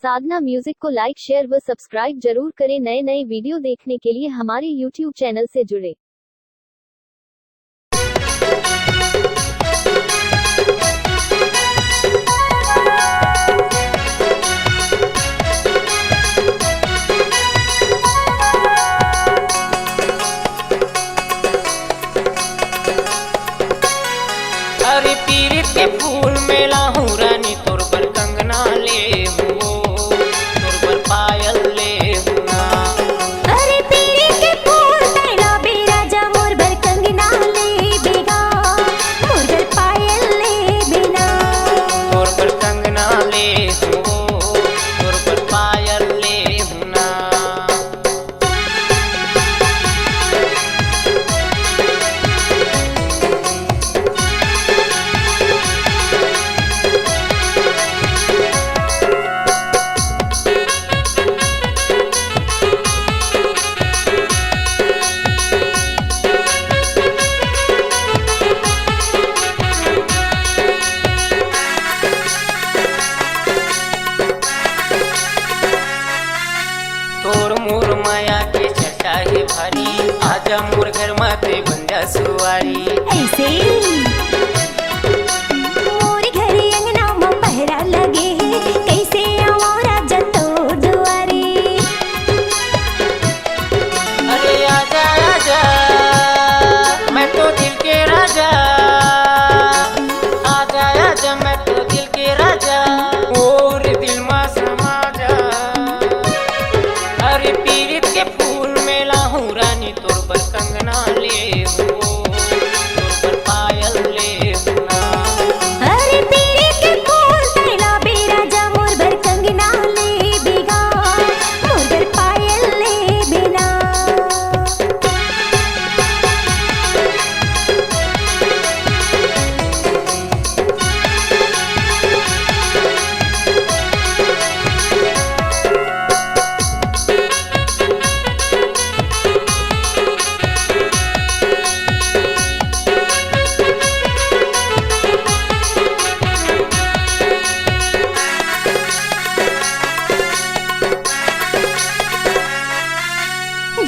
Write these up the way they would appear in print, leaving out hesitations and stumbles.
साधना music को लाइक share व subscribe जरूर करें। नए नए वीडियो देखने के लिए हमारे यूट्यूब चैनल से जुड़े। अरे पीर के फूल में लाहू रानी तोर पर कंगना ले तोर पर पायल ले अरे पीर के फूल में ला बेराजा मोर पर कंगना ले बेगा मोर पर पायल ले बिना तोर पर कंगना ले तोर पर पायल ले तोर मोर माया के चर्चा है भारी, आजा मोर घर माते बन जा सुवारी। ऐसे मोर घर अंगना में पहरा लगे है, कैसे आवा राजा तोर दुआरे। अरे आजा आजा मैं तो दिल के राजा, आजा आजा मैं तो दिल के राजा, और दिल में समा जा। अरे पीरित के फूल में लाहू रानी तोर पर कंगना ले तोर पर पायल ले अरे पीर के फूल में ला बेराजा मोर पर कंगना ले बेगा मोर पर पायल ले बिना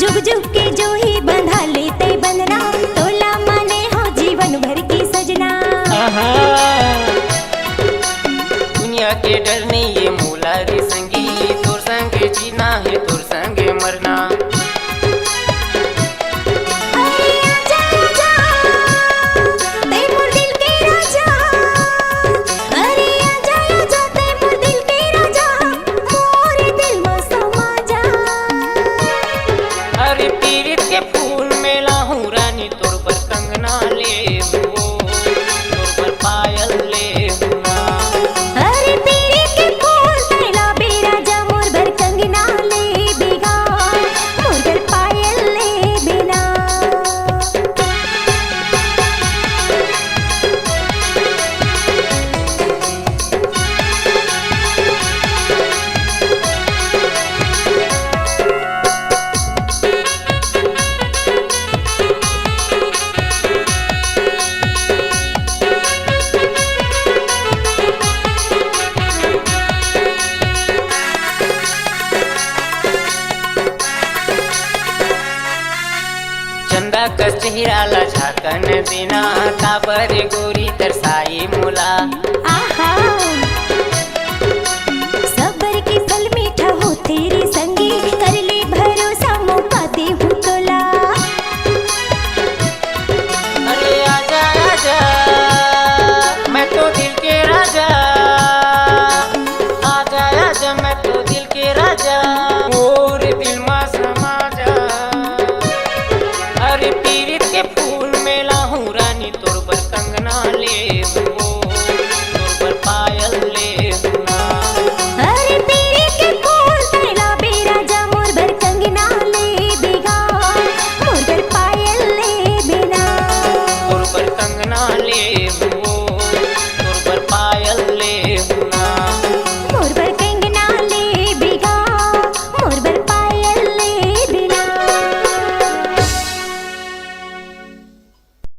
जुग जुग के जो ही बंधा लेते बंधना, तोला माने हो जीवन भर की सजना। दुनिया के डर नहीं ये मूला रे संगी, तोर संग जीना है तोर संग मरना। अरे आजा आजा ते मोर दिल के राजा, अरे आजा आजा ते मोर दिल के राजा, मोर दिल में समा जा। अरे पीरित के फूल में लाहू रानी तोर पर कंगना ले तोर पर पायल ले अरे पीर के फूल में ला बेराजा मोर पर कंगना ले बेगा मोर पर पायल ले बिना चंदा कस चेहरा ला झाकन देना, काबर गोरी तरसाई मोला। आहा सबर के फल मीठा हो तेरे संगी, कर ले भरोसा मौका दे हूँ तोला। अरे आजा आजा मैं तो दिल के राजा, आजा आजा मैं तो दिल के राजा, और दिल में समा जा। अरे पीरित के फूल में लाहू रानी तोर पर कंगना ले तोर पर पायल ले अरे पीर के फूल में ला बेराजा मोर पर कंगना ले बेगा मोर पर पायल ले बिना तोर पर कंगना ले